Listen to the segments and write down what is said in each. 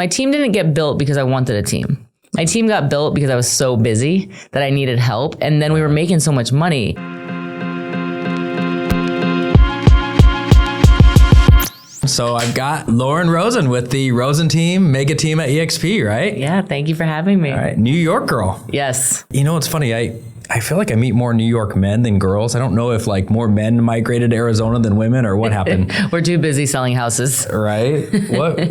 my team didn't get built because I wanted a team. My team got built because I was so busy that I needed help. And then we were making so much money. So I've got Lauren Rosin with the Rosin team, mega team at EXP, right? Yeah, thank you for having me. All right, New York girl. Yes. You know, it's funny. I feel like I meet more New York men than girls. I don't know if like more men migrated to Arizona than women or what happened. We're too busy selling houses. Right.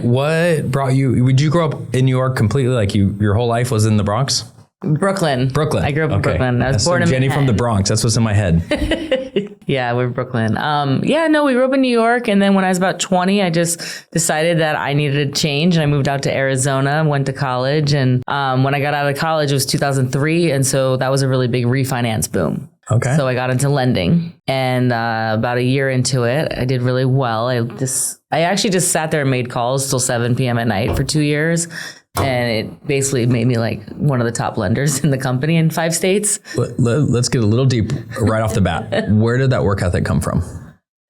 What brought you? Would you grow up in New York completely? Like your whole life was in the Bronx? Brooklyn. I grew up in Brooklyn. I was born in Jenny Manhattan. from the Bronx. That's what's in my head. Yeah, we're Brooklyn. We grew up in New York. And then when I was about 20, I just decided that I needed a change. And I moved out to Arizona, went to college. And when I got out of college, it was 2003. And so that was a really big refinance boom. Okay. So I got into lending, and about a year into it, I did really well. I actually just sat there and made calls till 7 p.m. at night for 2 years. And it basically made me like one of the top lenders in the company in 5 states. Let's get a little deep right off the bat. Where did that work ethic come from?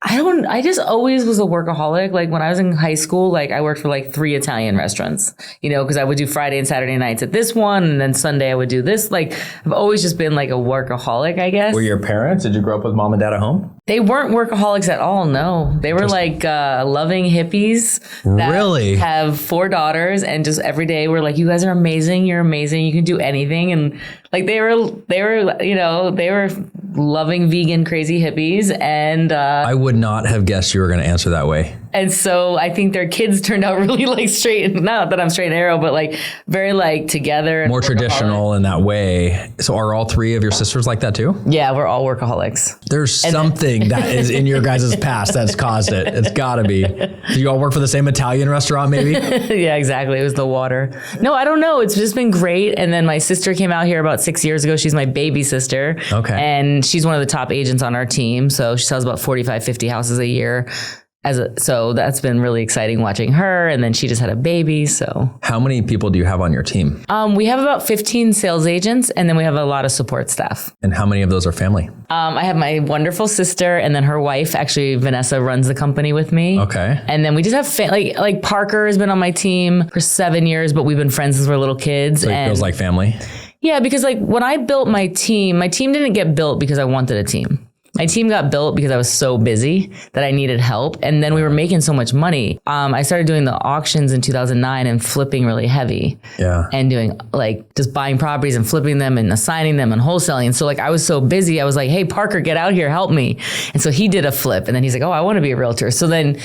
I just always was a workaholic. Like when I was in high school, like I worked for like 3 Italian restaurants, because I would do Friday and Saturday nights at this one. And then Sunday I would do this. Like I've always just been like a workaholic, I guess. Were your parents, did you grow up with mom and dad at home? They weren't workaholics at all. No, they were like loving hippies. That really have 4 daughters, and just every day we're like, you guys are amazing. You're amazing. You can do anything. And like they were loving vegan, crazy hippies. And I would not have guessed you were going to answer that way. And so I think their kids turned out really like straight, not that I'm straight and arrow, but like very like together. And more traditional in that way. So are all 3 of your sisters like that too? Yeah, we're all workaholics. There's something that is in your guys' past that's caused it. It's gotta be. Do you all work for the same Italian restaurant maybe? Yeah, exactly. It was the water. No, I don't know. It's just been great. And then my sister came out here about 6 years ago. She's my baby sister. Okay. And she's one of the top agents on our team. So she sells about 45, 50 houses a year. So that's been really exciting watching her. And then she just had a baby. So how many people do you have on your team? We have about 15 sales agents, and then we have a lot of support staff. And how many of those are family? I have my wonderful sister, and then her wife, actually Vanessa, runs the company with me. Okay. And then we just have like Parker has been on my team for 7 years, but we've been friends since we're little kids. So it feels like family. Yeah, because like when I built my team didn't get built because I wanted a team. My team got built because I was so busy that I needed help. And then we were making so much money. I started doing the auctions in 2009 and flipping really heavy. Yeah. And doing like just buying properties and flipping them and assigning them and wholesaling. And so like I was so busy, I was like, hey, Parker, get out here, help me. And so he did a flip. And then he's like, oh, I want to be a realtor. So then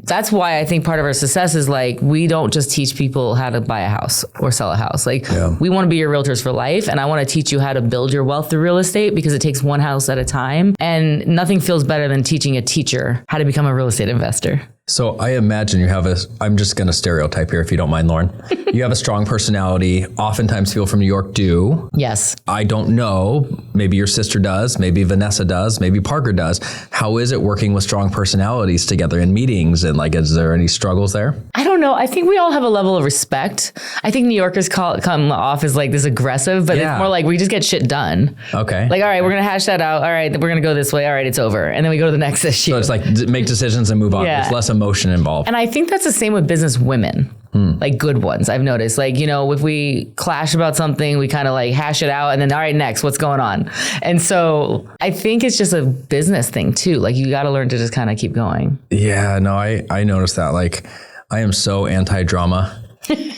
that's why I think part of our success is like, we don't just teach people how to buy a house or sell a house. Like we want to be your realtors for life. And I want to teach you how to build your wealth through real estate, because it takes one house at a time. And nothing feels better than teaching a teacher how to become a real estate investor. So I imagine you have I'm just going to stereotype here if you don't mind, Lauren. You have a strong personality. Oftentimes people from New York do. Yes. I don't know. Maybe your sister does. Maybe Vanessa does. Maybe Parker does. How is it working with strong personalities together in meetings? And like, is there any struggles there? I don't know. I think we all have a level of respect. I think New Yorkers come off as like this aggressive, but it's more like we just get shit done. Okay. Like, all right, we're going to hash that out. All right, we're going to go this way. All right, it's over. And then we go to the next issue. So it's like make decisions and move on. Yeah. There's less emotion involved. And I think that's the same with business women, like good ones. I've noticed, like, if we clash about something, we kind of like hash it out and then, all right, next, what's going on? And so I think it's just a business thing too. Like you got to learn to just kind of keep going. Yeah, no, I noticed that. Like I am so anti-drama.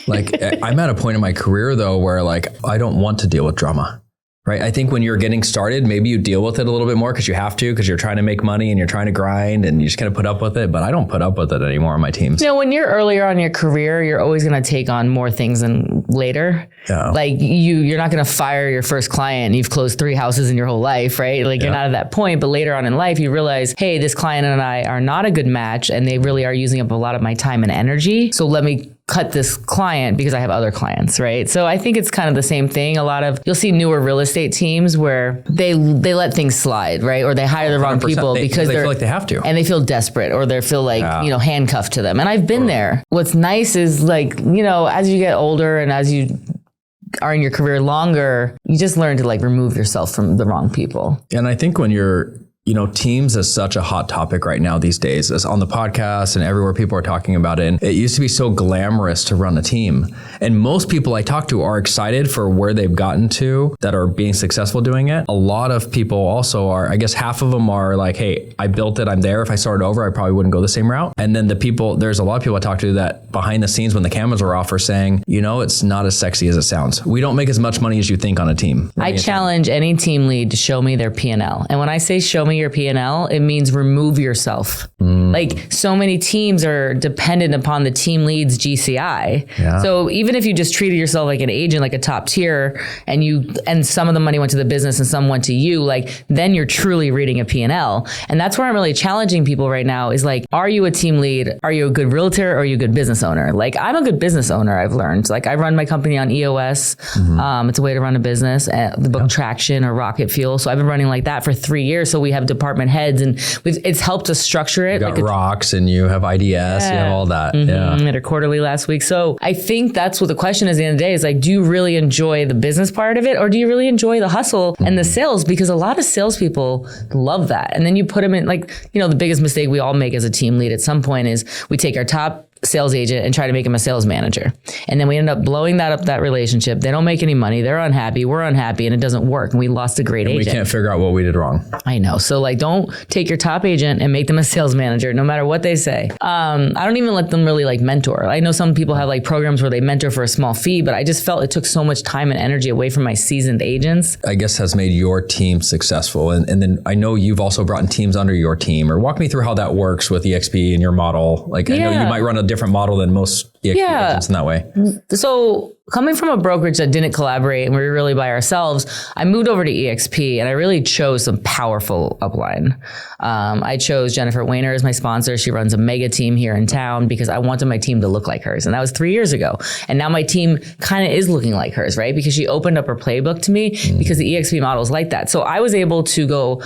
Like I'm at a point in my career though, where like, I don't want to deal with drama. Right. I think when you're getting started, maybe you deal with it a little bit more because you have to, because you're trying to make money and you're trying to grind and you just kind of put up with it. But I don't put up with it anymore on my teams. When you're earlier on your career, you're always going to take on more things than later. Yeah. Like you're not going to fire your first client and you've closed 3 houses in your whole life, right? Like you're not at that point. But later on in life, you realize, hey, this client and I are not a good match and they really are using up a lot of my time and energy. So let me cut this client because I have other clients, right? So I think it's kind of the same thing. You'll see newer real estate teams where they let things slide, right? Or they hire the wrong people because they feel like they have to. And they feel desperate or they feel like, handcuffed to them. And I've been there. What's nice is like, as you get older and as you are in your career longer, you just learn to like remove yourself from the wrong people. And I think when you're teams is such a hot topic right now these days. It's on the podcast and everywhere people are talking about it. And it used to be so glamorous to run a team. And most people I talk to are excited for where they've gotten to that are being successful doing it. A lot of people also are, I guess half of them are like, hey, I built it, I'm there. If I started over, I probably wouldn't go the same route. And then there's a lot of people I talk to that behind the scenes when the cameras are off are saying, it's not as sexy as it sounds. We don't make as much money as you think on a team. I challenge any team lead to show me their P&L. And when I say show me your P&L, it means remove yourself. Like so many teams are dependent upon the team lead's GCI. Yeah. So even if you just treated yourself like an agent, like a top tier, and some of the money went to the business and some went to you, like then you're truly reading a P&L. And that's where I'm really challenging people right now is like, are you a team lead? Are you a good realtor? Or are you a good business owner? Like I'm a good business owner, I've learned. Like I run my company on EOS. It's a way to run a business, the book Traction or Rocket Fuel. So I've been running like that for 3 years. So we have department heads and it's helped us structure it. You got Rocks and you have IDS, you have all that. Yeah. We had a quarterly last week. So I think that's what the question is at the end of the day is like, do you really enjoy the business part of it? Or do you really enjoy the hustle and the sales? Because a lot of salespeople love that. And then you put them in like, the biggest mistake we all make as a team lead at some point is we take our top sales agent and try to make him a sales manager. And then we end up blowing that relationship. They don't make any money. They're unhappy. We're unhappy and it doesn't work. And we lost a great agent. We can't figure out what we did wrong. I know. So like, don't take your top agent and make them a sales manager, no matter what they say. I don't even let them really like mentor. I know some people have like programs where they mentor for a small fee, but I just felt it took so much time and energy away from my seasoned agents. I guess has made your team successful. And then I know you've also brought in teams under your team, or walk me through how that works with EXP and your model. Like I know you might run a different model than most EXP agents in that way. So coming from a brokerage that didn't collaborate and we were really by ourselves, I moved over to EXP and I really chose some powerful upline. I chose Jennifer Weiner as my sponsor. She runs a mega team here in town because I wanted my team to look like hers. And that was 3 years ago. And now my team kind of is looking like hers, right? Because she opened up her playbook to me because the EXP model is like that. So I was able to go,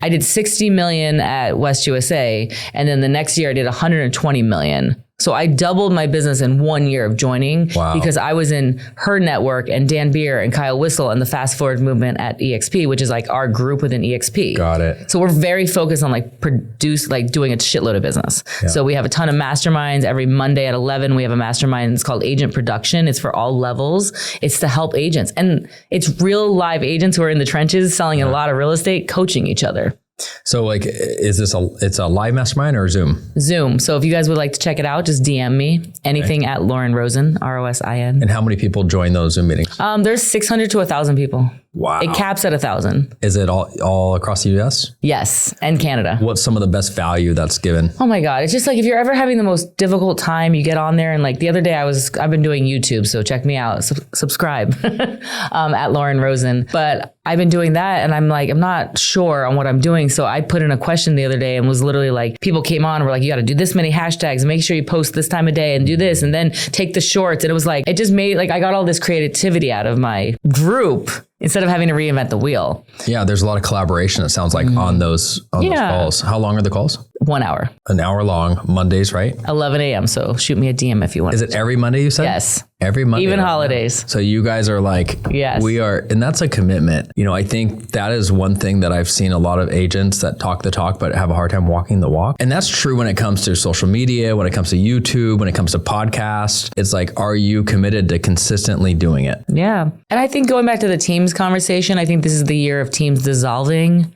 I did 60 million at West USA. And then the next year I did 120 million. So I doubled my business in 1 year of joining because I was in her network and Dan Beer and Kyle Whistle and the Fast Forward movement at EXP, which is like our group within EXP. Got it. So we're very focused on doing a shitload of business. Yeah. So we have a ton of masterminds. Every Monday at 11, we have a mastermind. It's called Agent Production. It's for all levels. It's to help agents. And it's real live agents who are in the trenches selling a lot of real estate, coaching each other. So like, is this it's a live mastermind or Zoom? Zoom. So if you guys would like to check it out, just DM me anything at Lauren Rosin, ROSIN. And how many people join those Zoom meetings? There's 600 to 1,000 people. Wow. It caps at 1,000. Is it all across the US? Yes. And Canada. What's some of the best value that's given? Oh my God. It's just like, if you're ever having the most difficult time, you get on there and like the other day I've been doing YouTube. So check me out, subscribe at Lauren Rosin. But I've been doing that and I'm like, I'm not sure on what I'm doing. So I put in a question the other day and was literally like, people came on and were like, you got to do this many hashtags and make sure you post this time of day and do this and then take the shorts. And it was like, it just made like, I got all this creativity out of my group instead of having to reinvent the wheel. Yeah, there's a lot of collaboration, it sounds like, on those calls. How long are the calls? 1 hour. An hour long, Mondays, right? 11 a.m. So shoot me a DM if you want. Is it every Monday you said? Yes. Every Monday? Even holidays. So you guys are like, we are, and that's a commitment. I think that is one thing that I've seen a lot of agents that talk the talk, but have a hard time walking the walk. And that's true when it comes to social media, when it comes to YouTube, when it comes to podcasts. It's like, are you committed to consistently doing it? Yeah. And I think going back to the teams conversation, I think this is the year of teams dissolving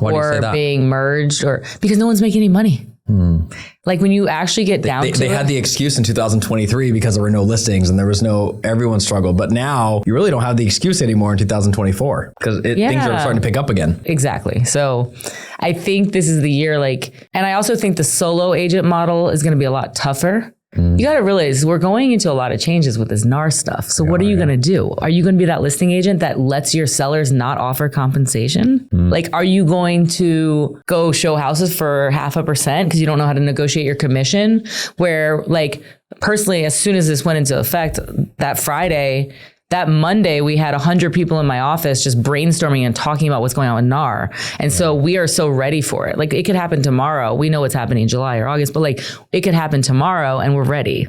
or being merged, or because no one's making any money. Like when you actually get down to it. They had the excuse in 2023 because there were no listings and everyone struggled. But now you really don't have the excuse anymore in 2024 because things are starting to pick up again. Exactly. So I think this is the year, and I also think the solo agent model is going to be a lot tougher. You got to realize we're going into a lot of changes with this NAR stuff. So what are you going to do? Are you going to be that listing agent that lets your sellers not offer compensation? Like, are you going to go show houses for 0.5% because you don't know how to negotiate your commission? Where personally, as soon as this went into effect that Friday, that Monday we had 100 people in my office just brainstorming and talking about what's going on with NAR. And so we are so ready for it. Like it could happen tomorrow. We know what's happening in July or August, but like it could happen tomorrow and we're ready.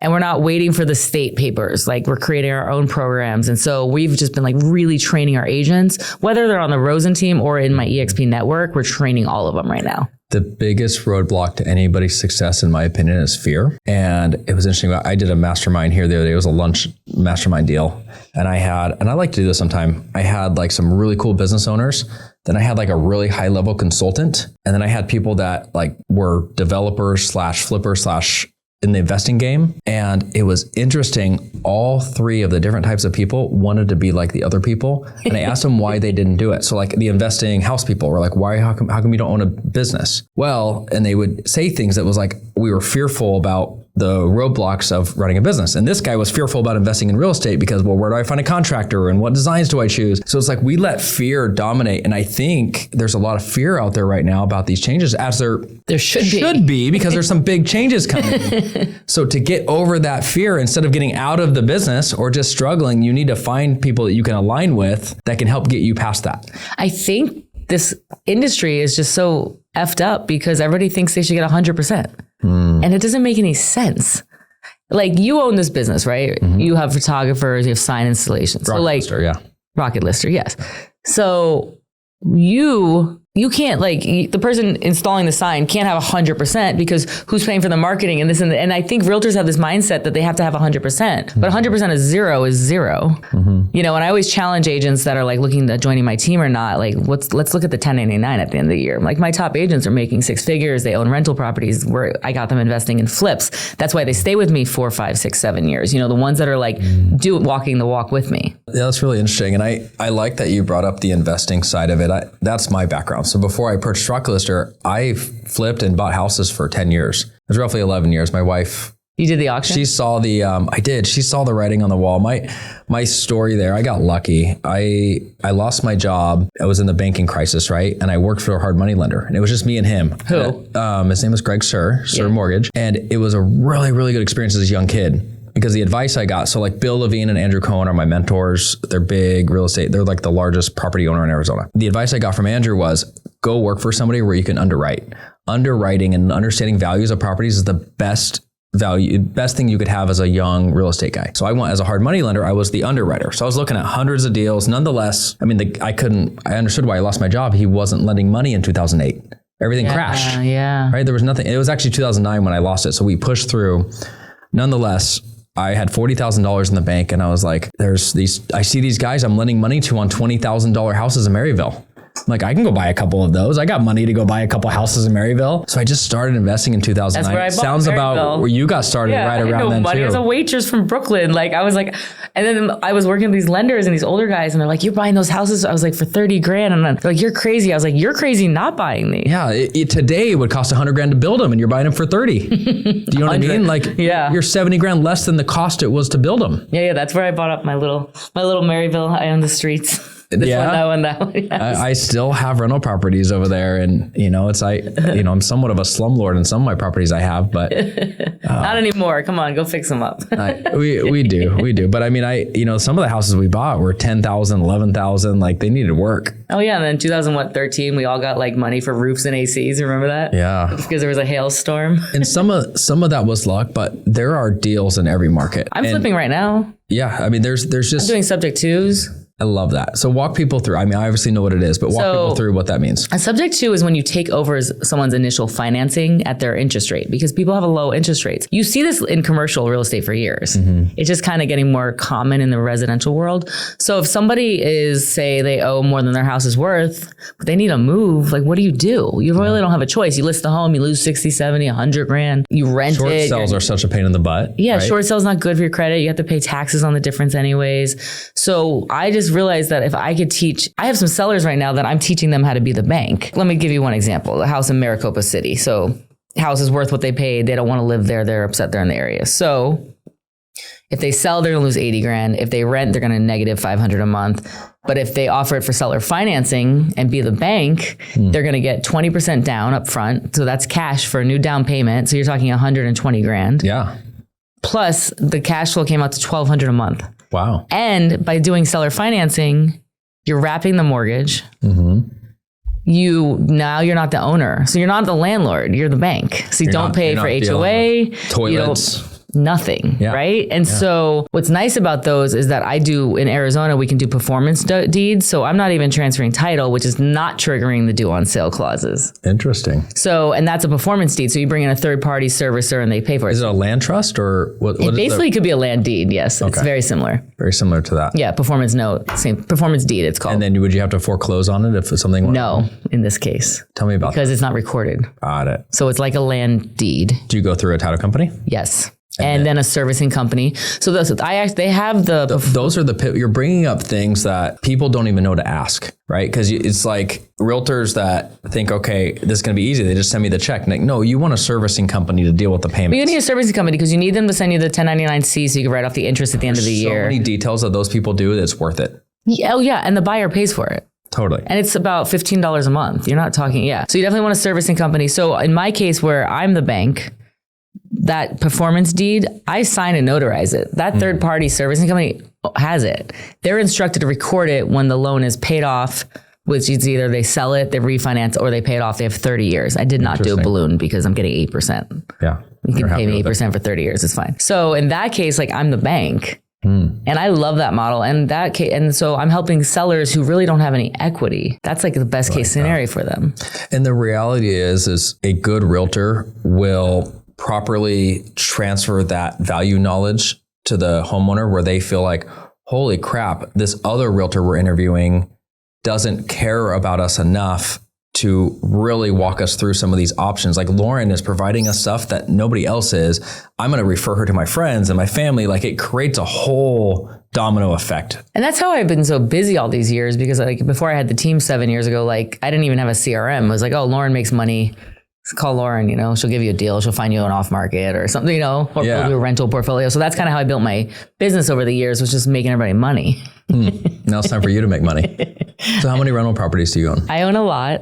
And we're not waiting for the state papers. Like we're creating our own programs. And so we've just been like really training our agents, whether they're on the Rosin team or in my EXP network, we're training all of them right now. The biggest roadblock to anybody's success, in my opinion, is fear. And it was interesting. I did a mastermind here the other day. It was a lunch mastermind deal. And I like to do this sometime. I had like some really cool business owners. Then I had like a really high level consultant. And then I had people that like were developers / flippers / in the investing game. And it was interesting. All three of the different types of people wanted to be like the other people. And I asked them why they didn't do it. So like the investing house people were like, how come you don't own a business? Well, and they would say things that was like, we were fearful about the roadblocks of running a business. And this guy was fearful about investing in real estate because, well, where do I find a contractor and what designs do I choose? So it's like we let fear dominate. And I think there's a lot of fear out there right now about these changes, as there should be because there's some big changes coming. So to get over that fear, instead of getting out of the business or just struggling, you need to find people that you can align with that can help get you past that. I think this industry is just so effed up because everybody thinks they should get 100%. And it doesn't make any sense. Like you own this business, right? Mm-hmm. You have photographers, you have sign installations. Rocket Lister, yes. So you can't the person installing the sign can't have 100% because who's paying for the marketing and this and that. And I think realtors have this mindset that they have to have 100%, but 100% is zero. Mm-hmm. You know, and I always challenge agents that are like looking at joining my team or not, like let's look at the 1099 at the end of the year. Like my top agents are making 6 figures. They own rental properties where I got them investing in flips. That's why they stay with me 4, 5, 6, 7 years. You know, the ones that are like walking the walk with me. Yeah, that's really interesting. And I like that you brought up the investing side of it. That's my background. So before I purchased Rocket Lister, I flipped and bought houses for 10 years. It was roughly 11 years. My wife... You did the auction? She saw I did. She saw the writing on the wall. My story there, I got lucky. I lost my job. I was in the banking crisis, right? And I worked for a hard money lender. And it was just me and him. Who? His name was Greg Sir Mortgage. And it was a really, really good experience as a young kid. Because the advice I got, so like Bill Levine and Andrew Cohen are my mentors. They're big real estate. They're like the largest property owner in Arizona. The advice I got from Andrew was go work for somebody where you can underwrite. Underwriting and understanding values of properties is the best thing you could have as a young real estate guy. So I went as a hard money lender, I was the underwriter. So I was looking at hundreds of deals. Nonetheless, I mean, I understood why I lost my job. He wasn't lending money in 2008. Everything crashed. Yeah. Right? There was nothing. It was actually 2009 when I lost it. So we pushed through. Nonetheless, I had $40,000 in the bank and I was like, I see these guys I'm lending money to on $20,000 houses in Maryville. I'm like, I can go buy a couple of those. I got money to go buy a couple houses in Maryville. So I just started investing in 2009. That's where I bought Sounds Maryville. About where you got started right around then money too. As a waitress from Brooklyn. Like I was like, and then I was working with these lenders and these older guys and they're like, you're buying those houses. I was like, for 30 grand. And they're like, you're crazy. I was like, you're crazy not buying these. Yeah. Today it would cost 100 grand to build them and you're buying them for 30. Do you know what I mean? Like you're 70 grand less than the cost it was to build them. Yeah. That's where I bought up my little Maryville. I own the streets. That one. Yes. I still have rental properties over there, and I'm somewhat of a slumlord in some of my properties I have, but not anymore. Come on, go fix them up. we do. But I mean, some of the houses we bought were 10,000, 11,000. Like they needed work. Oh yeah, and then 2013, we all got like money for roofs and ACs. Remember that? Yeah, because there was a hailstorm. And some of that was luck, but there are deals in every market. I'm flipping right now. Yeah, I mean, there's just I'm doing subject twos. I love that. So walk people through. I mean, I obviously know what it is, but walk people through what that means. A subject to is when you take over someone's initial financing at their interest rate, because people have a low interest rates. You see this in commercial real estate for years. Mm-hmm. It's just kind of getting more common in the residential world. So if somebody say they owe more than their house is worth, but they need a move, like what do? You really don't have a choice. You list the home, you lose 60, 70, 100 grand. You rent short it. Short sales are such a pain in the butt. Yeah, right? Short sales not good for your credit. You have to pay taxes on the difference anyways. So I just realized that if I could I have some sellers right now that I'm teaching them how to be the bank. Let me give you one example. A house in Maricopa City. So house is worth what they paid. They don't want to live there. They're upset they're in the area. So if they sell, they're gonna lose 80 grand. If they rent, they're gonna negative 500 a month. But if they offer it for seller financing and be the bank, they're gonna get 20% down up front. So that's cash for a new down payment. So you're talking 120 grand. Yeah. Plus the cash flow came out to 1,200 a month. Wow. And by doing seller financing, you're wrapping the mortgage. You're not the owner. So you're not the landlord, you're the bank. So you don't pay for HOA, toilets. Nothing, right? And so what's nice about those is that in Arizona, we can do performance deeds. So I'm not even transferring title, which is not triggering the due on sale clauses. Interesting. So, and that's a performance deed. So you bring in a third party servicer and they pay for it. Is it a land trust or what? It basically could be a land deed. Yes. Okay. It's very similar. Very similar to that. Yeah. Performance note, same performance deed it's called. And then would you have to foreclose on it if something went wrong? No, in this case. Tell me about because it's not recorded. Got it. So it's like a land deed. Do you go through a title company? Yes. And then a servicing company. So they have those are you're bringing up things that people don't even know to ask, right? Because it's like realtors that think, okay, this is going to be easy. They just send me the check. Like, no, you want a servicing company to deal with the payments. You need a servicing company because you need them to send you the 1099-C so you can write off the interest at the end of the year. So many details that those people do that's worth it. Oh yeah, and the buyer pays for it. Totally. And it's about $15 a month. You're not talking, So you definitely want a servicing company. So in my case where I'm the bank, that performance deed, I sign and notarize it. That third party servicing company has it. They're instructed to record it when the loan is paid off, which is either they sell it, they refinance, or they pay it off. They have 30 years. I did not do a balloon because I'm getting 8%. Yeah. You can pay me 8% for 30 years. It's fine. So in that case, like I'm the bank. And I love that model. And so I'm helping sellers who really don't have any equity. That's like the best case scenario for them. And the reality is a good realtor will properly transfer that value knowledge to the homeowner where they feel like, holy crap, this other realtor we're interviewing doesn't care about us enough to really walk us through some of these options. Like Lauren is providing us stuff that nobody else is. I'm going to refer her to my friends and my family. Like it creates a whole domino effect. And that's how I've been so busy all these years because like before I had the team 7 years ago, like I didn't even have a CRM. It was like, oh, Lauren makes money. Call Lauren, she'll give you a deal. She'll find you an off market or something, or we'll do a rental portfolio. So that's kind of how I built my business over the years, was just making everybody money. Now it's time for you to make money. So how many rental properties do you own? I own a lot.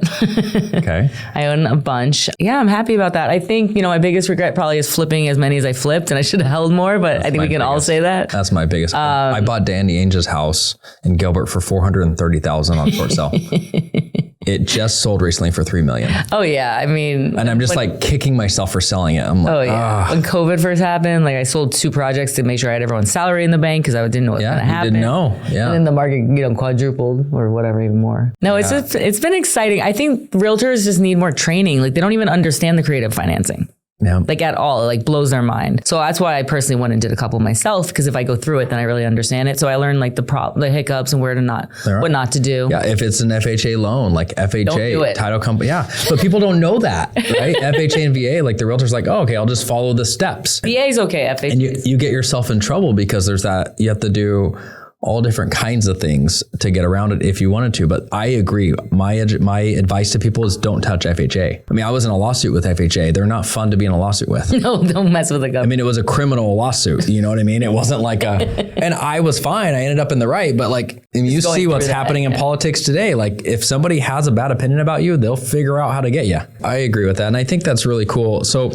Okay. I own a bunch. Yeah, I'm happy about that. I think, my biggest regret probably is flipping as many as I flipped, and I should have held more, but I think we can all say that. That's my biggest. I bought Danny Ainge's house in Gilbert for $430,000 on short sale. It just sold recently for $3 million. Oh yeah, I mean, and I'm just like kicking myself for selling it. I'm like, oh yeah. When COVID first happened, like I sold 2 projects to make sure I had everyone's salary in the bank because I didn't know what was going to happen. Didn't know. Yeah. And then the market, quadrupled or whatever, even more. No, it's been exciting. I think realtors just need more training. Like they don't even understand the creative financing. Yeah. Like at all, it like blows their mind. So that's why I personally went and did a couple myself, because if I go through it, then I really understand it. So I learned like the hiccups and what not to do. Yeah, if it's an FHA loan, like FHA title company, but people don't know that, right? FHA and VA, like the realtor's like, oh, okay, I'll just follow the steps. VA is okay. FHA, and you get yourself in trouble because there's that you have to do all different kinds of things to get around it if you wanted to. But I agree. My advice to people is don't touch FHA. I mean, I was in a lawsuit with FHA. They're not fun to be in a lawsuit with. No, don't mess with the government. I mean, it was a criminal lawsuit. You know what I mean? It wasn't like and I was fine. I ended up in the right. But like, you see what's happening in politics today. Like if somebody has a bad opinion about you, they'll figure out how to get you. I agree with that. And I think that's really cool. So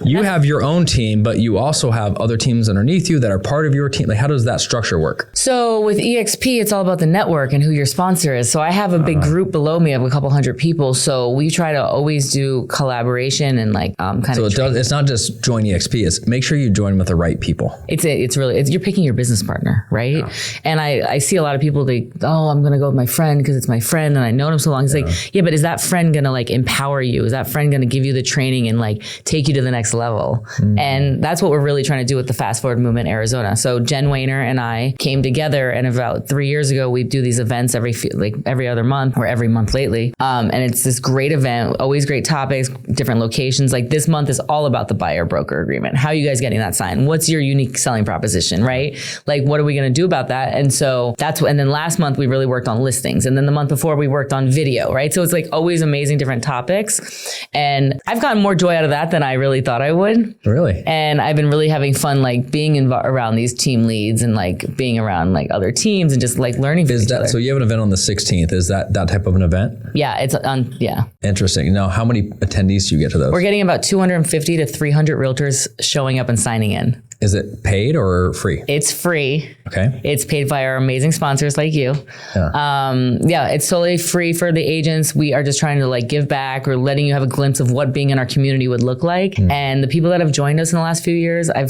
you have your own team, but you also have other teams underneath you that are part of your team. Like how does that structure work? So with EXP, it's all about the network and who your sponsor is. So I have a big group below me of a couple hundred people. So we try to always do collaboration and like it's not just join EXP. It's make sure you join with the right people. It's really you're picking your business partner, right? Yeah. And I see a lot of people, I'm going to go with my friend because it's my friend and I know him so long. It's like, yeah, but is that friend going to like empower you? Is that friend going to give you the training and like take you to the next level? Mm-hmm. And that's what we're really trying to do with the Fast Forward Movement Arizona. So Jen Wayner and I came together, and about 3 years ago, we do these events every other month or every month lately. And it's this great event, always great topics, different locations. Like this month is all about the buyer broker agreement. How are you guys getting that signed? What's your unique selling proposition, right? Like, what are we going to do about that? And so and then last month we really worked on listings. And then the month before we worked on video, right? So it's like always amazing different topics. And I've gotten more joy out of that than I really thought I would. Really? And I've been really having fun, like being around these team leads and like being around like other teams and just like learning from each other. So you have an event on the 16th. Is that type of an event? Yeah, it's on, yeah. Interesting. Now, how many attendees do you get to those? We're getting about 250 to 300 realtors showing up and signing in. Is it paid or free? It's free. Okay. It's paid by our amazing sponsors like you. Yeah. It's totally free for the agents. We are just trying to like give back or letting you have a glimpse of what being in our community would look like. And the people that have joined us in the last few years, I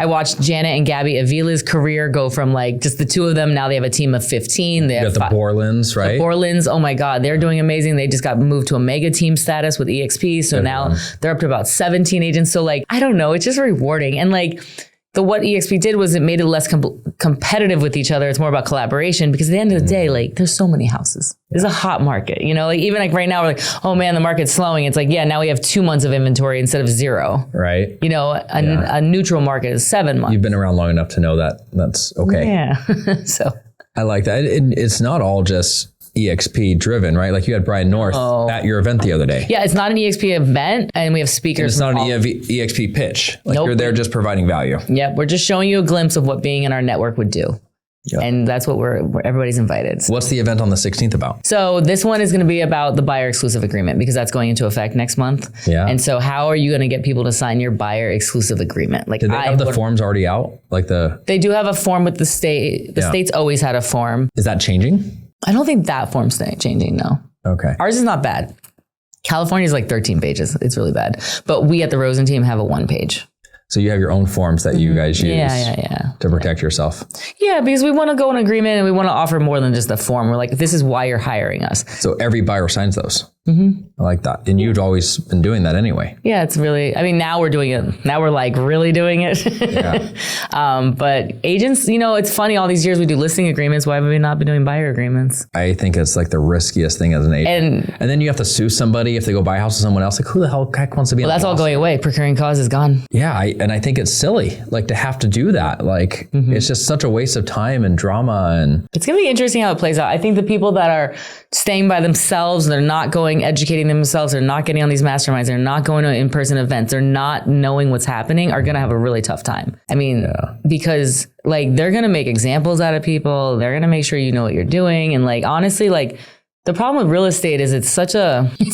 watched Janet and Gabby Avila's career go from like just the two of them. Now they have a team of 15. They have the Borlands, right? The Borlands. Oh my God. They're doing amazing. They just got moved to a mega team status with EXP. So now they're up to about 17 agents. So like, I don't know. It's just rewarding. And like, what EXP did was it made it less competitive with each other. It's more about collaboration because at the end of the day, like there's so many houses. There's a hot market, you know, like even like right now we're like, oh man, the market's slowing. It's like, yeah, now we have 2 months of inventory instead of 0. Right. You know, a neutral market is 7 months. You've been around long enough to know that that's okay. Yeah. So I like that. It's not all just EXP driven, right? Like you had Brian North at your event the other day. Yeah, it's not an EXP event and we have speakers. And it's not an EXP pitch. Like you're there just providing value. Yeah, we're just showing you a glimpse of what being in our network would do. Yep. And that's what everybody's invited. What's the event on the 16th about? So this one is going to be about the buyer exclusive agreement because that's going into effect next month. Yeah. And so how are you going to get people to sign your buyer exclusive agreement? Like, did they have the forms already out? They do have a form with the state. The state's always had a form. Is that changing? I don't think that form's changing, no. Okay. Ours is not bad. California is like 13 pages. It's really bad. But we at the Rosin team have a 1-page. So you have your own forms that you guys use to protect yourself. Yeah, because we want to go in agreement and we want to offer more than just a form. We're like, this is why you're hiring us. So every buyer signs those. I like that. And you'd always been doing that anyway. Yeah, it's really, I mean, now we're doing it. Now we're like really doing it. But agents, you know, it's funny, all these years we do listing agreements. Why have we not been doing buyer agreements? I think it's like the riskiest thing as an agent. And then you have to sue somebody if they go buy a house with someone else. Like who the hell wants to be in that's all going away. Procuring cause is gone. Yeah. And I think it's silly, like to have to do that. Like it's just such a waste of time and drama. And it's going to be interesting how it plays out. I think the people that are staying by themselves, they're not going, educating themselves, they're not getting on these masterminds, they're not going to in-person events, they're not knowing what's happening, are going to have a really tough time. I mean, because like they're going to make examples out of people. They're going to make sure you know what you're doing. And like, honestly, like the problem with real estate is it's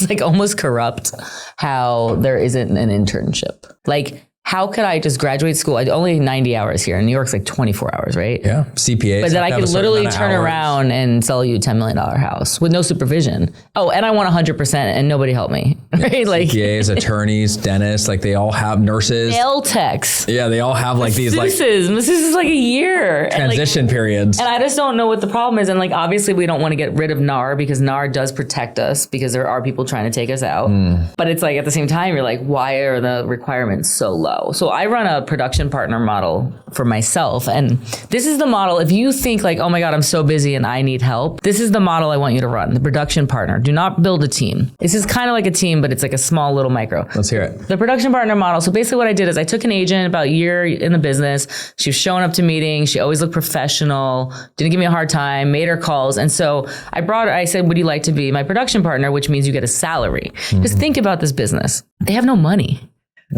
like almost corrupt how there isn't an internship. Like, how could I just graduate school? I only 90 hours here. In New York's like 24 hours, right? Yeah, CPA. But then I could literally turn around and sell you a $10 million house with no supervision. Oh, and I want 100% and nobody helped me, right? Like CPAs, attorneys, dentists, like they all have nurses. Nail techs. Yeah, they all have like these like This is like a year. transition periods. And I just don't know what the problem is. And like, obviously we don't want to get rid of NAR because NAR does protect us because there are people trying to take us out. But it's like at the same time, you're like, why are the requirements so low? So I run a production partner model for myself. And this is the model. If you think like, oh my God, I'm so busy and I need help, this is the model I want you to run. The production partner. Do not build a team. This is kind of like a team, but it's like a small little micro. Let's hear it. The production partner model. So basically what I did is I took an agent about a year in the business. She was showing up to meetings. She always looked professional, didn't give me a hard time, made her calls. And so I said, would you like to be my production partner? Which means you get a salary. Just think about this business. They have no money.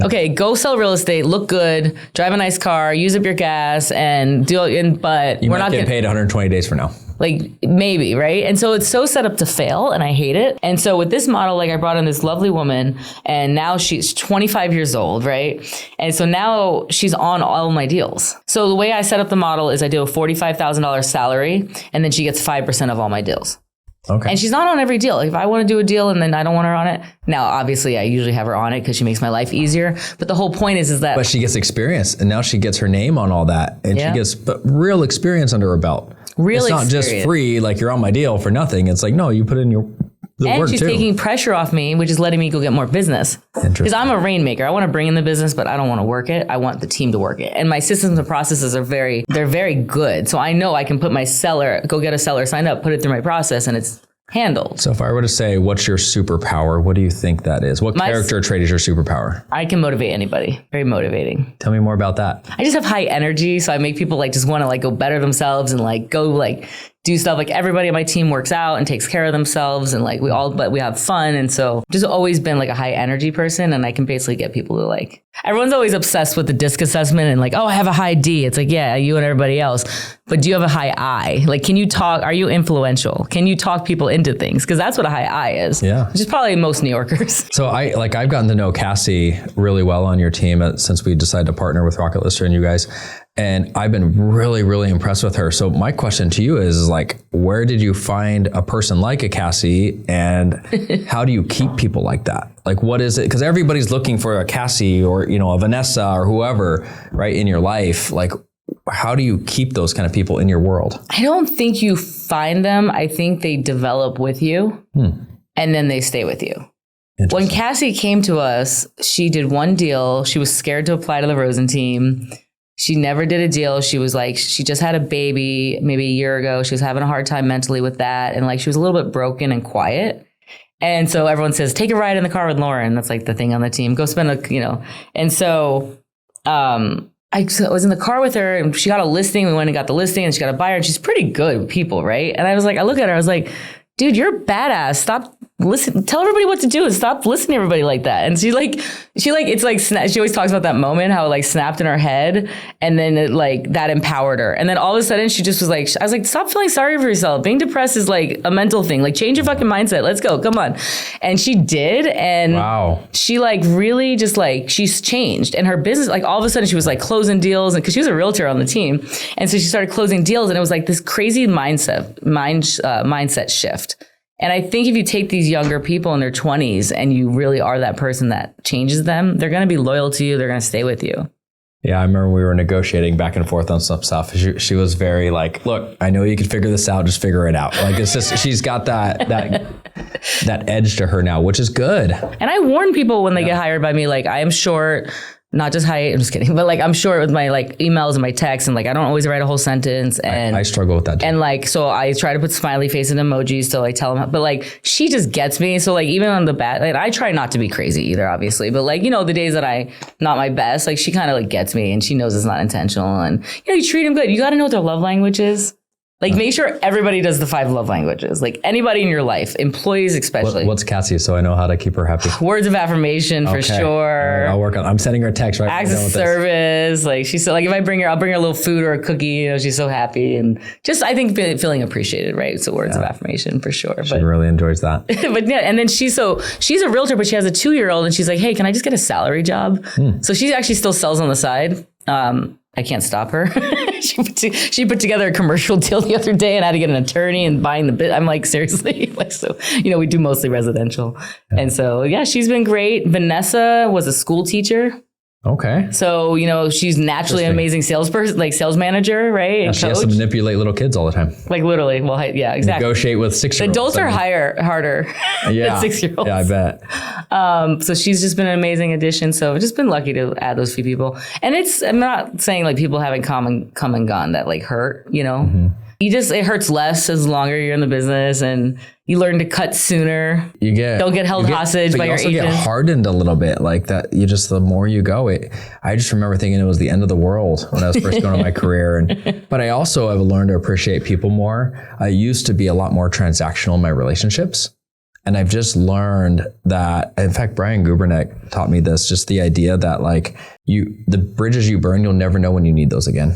Okay, go sell real estate, look good, drive a nice car, use up your gas, and do it. But we're not getting paid 120 days from now. Like maybe, right? And so it's so set up to fail, and I hate it. And so with this model, like I brought in this lovely woman, and now she's 25 years old, right? And so now she's on all my deals. So the way I set up the model is I do a $45,000 salary, and then she gets 5% of all my deals. Okay. And she's not on every deal. Like if I want to do a deal and then I don't want her on it. Now, obviously, I usually have her on it because she makes my life easier. But the whole point is that. But she gets experience, and now she gets her name on all that, and she gets real experience under her belt. It's not just free, like you're on my deal for nothing. It's like, no, you put in the work she's too. Taking pressure off me, which is letting me go get more business. Because I'm a rainmaker. I want to bring in the business, but I don't want to work it. I want the team to work it. And my systems and processes are very good. So I know I can put my seller, go get a seller signed up, put it through my process, and it's handled. So if I were to say, what's your superpower? What do you think that is? What character trait is your superpower? I can motivate anybody. Very motivating. Tell me more about that. I just have high energy. So I make people like just want to like go better themselves and like go like do stuff. Like everybody on my team works out and takes care of themselves, and like but we have fun. And so just always been like a high energy person, and I can basically get people to like, everyone's always obsessed with the DISC assessment and like, oh, I have a high D. It's like, yeah, you and everybody else. But do you have a high I? Like, can you talk? Are you influential? Can you talk people into things? Because that's what a high I is. Yeah. Which is probably most New Yorkers. So I've gotten to know Cassie really well on your team since we decided to partner with Rocket Lister and you guys. And I've been really, really impressed with her. So my question to you is like, where did you find a person like a Cassie, and how do you keep people like that? Like, what is it? Because everybody's looking for a Cassie or, a Vanessa or whoever, right, in your life. Like, how do you keep those kind of people in your world? I don't think you find them. I think they develop with you and then they stay with you. When Cassie came to us, she did one deal. She was scared to apply to the Rosin team. She never did a deal. She was like, she just had a baby maybe a year ago. She was having a hard time mentally with that. And like, she was a little bit broken and quiet. And so everyone says, take a ride in the car with Lauren. That's like the thing on the team. Go spend And so I was in the car with her, and she got a listing. We went and got the listing, and she got a buyer, and she's pretty good with people, right? And I was like, I look at her, I was like, dude, you're badass. Stop listen. Tell everybody what to do and stop listening to everybody like that. And she it's like, she always talks about that moment, how it like snapped in her head, and then it like that empowered her. And then all of a sudden she just was like, I was like, stop feeling sorry for yourself. Being depressed is like a mental thing. Like change your fucking mindset. Let's go. Come on. And she did. And wow. She like really just like, she's changed, and her business, like all of a sudden she was like closing deals, and cause she was a realtor on the team. And so she started closing deals, and it was like this crazy mindset shift. And I think if you take these younger people in their 20s and you really are that person that changes them, they're going to be loyal to you. They're going to stay with you. Yeah, I remember we were negotiating back and forth on some stuff. She was very like, look, I know you can figure this out. Just figure it out. Like it's just, she's got that edge to her now, which is good. And I warn people when they get hired by me, like I am short. Not just high, I'm just kidding, but like I'm short with my like emails and my texts, and like I don't always write a whole sentence, and I struggle with that too. And like so I try to put smiley face and emojis, so I tell them, but like she just gets me. So like even on the bad, like, I try not to be crazy either, obviously, but like the days that I not my best, like she kind of like gets me, and she knows it's not intentional, and you treat them good. You got to know what their love language is. Like make sure everybody does the 5 love languages. Like anybody in your life, employees especially. What's Cassie, so I know how to keep her happy? Words of affirmation for sure. Right, I'll work on. I'm sending her a text right now. Acts of service. Like she's so like if I bring her, I'll bring her a little food or a cookie. She's so happy, and just I think feeling appreciated. Right. So words of affirmation for sure. She really enjoys that. But yeah, and then she's a realtor, but she has a 2-year-old, and she's like, hey, can I just get a salary job? So she actually still sells on the side. I can't stop her. She put together a commercial deal the other day and had to get an attorney and buying the bit. I'm like, seriously? Like, so, we do mostly residential. Yeah. And so, yeah, she's been great. Vanessa was a school teacher. Okay. So, she's naturally an amazing salesperson, like sales manager, right? Yeah, she has to manipulate little kids all the time. Like literally. Well, yeah, exactly. Negotiate with 6-year-olds. Adults are harder than 6-year-olds. Yeah, I bet. So she's just been an amazing addition. So I've just been lucky to add those few people. And I'm not saying like people haven't come and gone that like hurt, Mm-hmm. It hurts less as longer you're in the business, and you learn to cut sooner. Don't get held hostage by your agent. You get hardened a little bit like that. The more you go, I just remember thinking it was the end of the world when I was first going on my career. But I also have learned to appreciate people more. I used to be a lot more transactional in my relationships. And I've just learned that, in fact, Brian Gubernick taught me this, just the idea that like the bridges you burn, you'll never know when you need those again.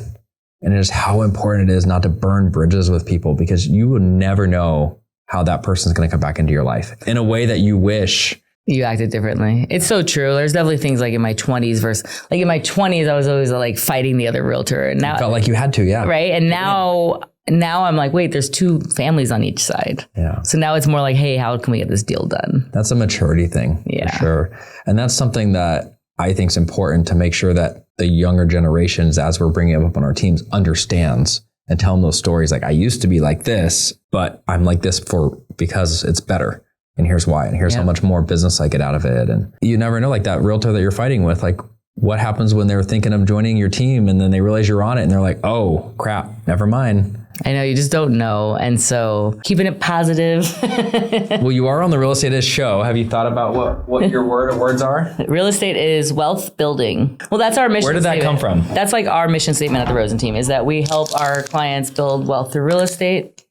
And just how important it is not to burn bridges with people, because you will never know how that person's going to come back into your life in a way that you wish you acted differently. It's so true. There's definitely things like in my 20s in my 20s, I was always like fighting the other realtor, and now you felt like you had to, yeah. Right. And now I'm like, wait, there's 2 families on each side. Yeah. So now it's more like, hey, how can we get this deal done? That's a maturity thing. Yeah. For sure. And that's something that I think is important to make sure that the younger generations, as we're bringing them up on our teams, understands and tell them those stories. Like, I used to be like this, but I'm like this because it's better. And here's why. And here's how much more business I get out of it. And you never know, like that realtor that you're fighting with, like what happens when they're thinking of joining your team and then they realize you're on it and they're like, oh crap, never mind. I know, you just don't know. And so keeping it positive. Well, you are on the Real Estate Is show. Have you thought about what your words are? Real estate is wealth building. Well, that's our mission statement. Where did that come from? That's like our mission statement at the Rosin team, is that we help our clients build wealth through real estate.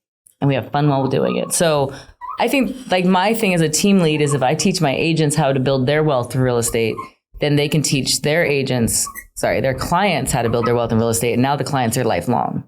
and we have fun while doing it. So I think like my thing as a team lead is if I teach my agents how to build their wealth through real estate, then they can teach their clients how to build their wealth in real estate. And now the clients are lifelong.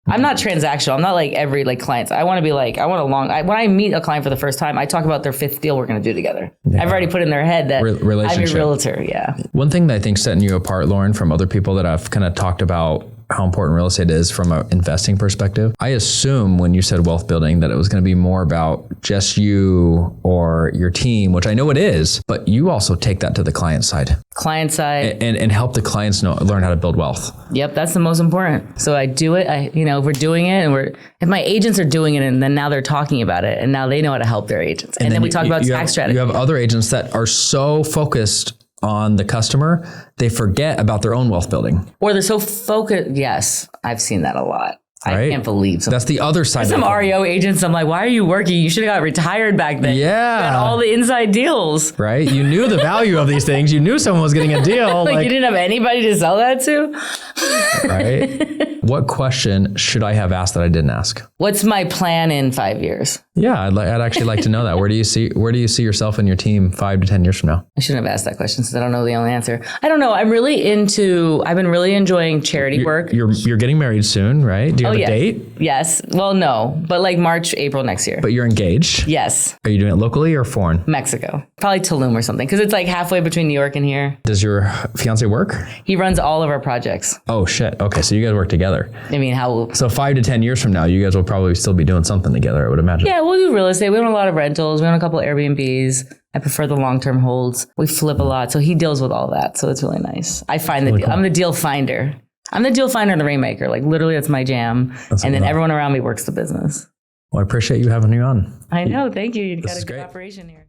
I'm not transactional. I'm not like every like clients. I want to be like, when I meet a client for the first time, I talk about their 5th deal we're going to do together. Yeah. I've already put in their head that I'm a realtor. Yeah. One thing that I think setting you apart, Lauren, from other people that I've kind of talked about how important real estate is from an investing perspective. I assume when you said wealth building that it was going to be more about just you or your team, which I know it is, but you also take that to the client side. And help the clients learn how to build wealth. Yep, that's the most important. So I do it. If we're doing it if my agents are doing it and then now they're talking about it and now they know how to help their agents. And then we talk about tax strategy. You have other agents that are so focused on the customer, they forget about their own wealth building. Or they're so focused. Yes, I've seen that a lot. Right? I can't believe that's the other side. Some REO agents, I'm like, why are you working? You should have got retired back then. Yeah. You got all the inside deals. Right? You knew the value of these things. You knew someone was getting a deal. like you didn't have anybody to sell that to. Right? What question should I have asked that I didn't ask? What's my plan in 5 years? Yeah, I'd actually like to know that. Where do you see yourself and your team 5 to 10 years from now? I shouldn't have asked that question since I don't know the only answer. I don't know. I've been really enjoying charity work. You're getting married soon, right? Do you have a date? Yes. Well, no, but like March, April next year. But you're engaged? Yes. Are you doing it locally or foreign? Mexico. Probably Tulum or something. Because it's like halfway between New York and here. Does your fiance work? He runs all of our projects. Oh, shit. Okay. So you guys work together. I mean, So 5 to 10 years from now, you guys will probably still be doing something together, I would imagine. Yeah, we'll do real estate. We own a lot of rentals. We own a couple of Airbnbs. I prefer the long-term holds. We flip a lot. So he deals with all that. So it's really nice. I find the deal. Cool. I'm the deal finder. I'm the deal finder and the rainmaker. Like literally that's my jam. And then everyone around me works the business. Well, I appreciate you having me on. I know. Thank you. You got a good operation here.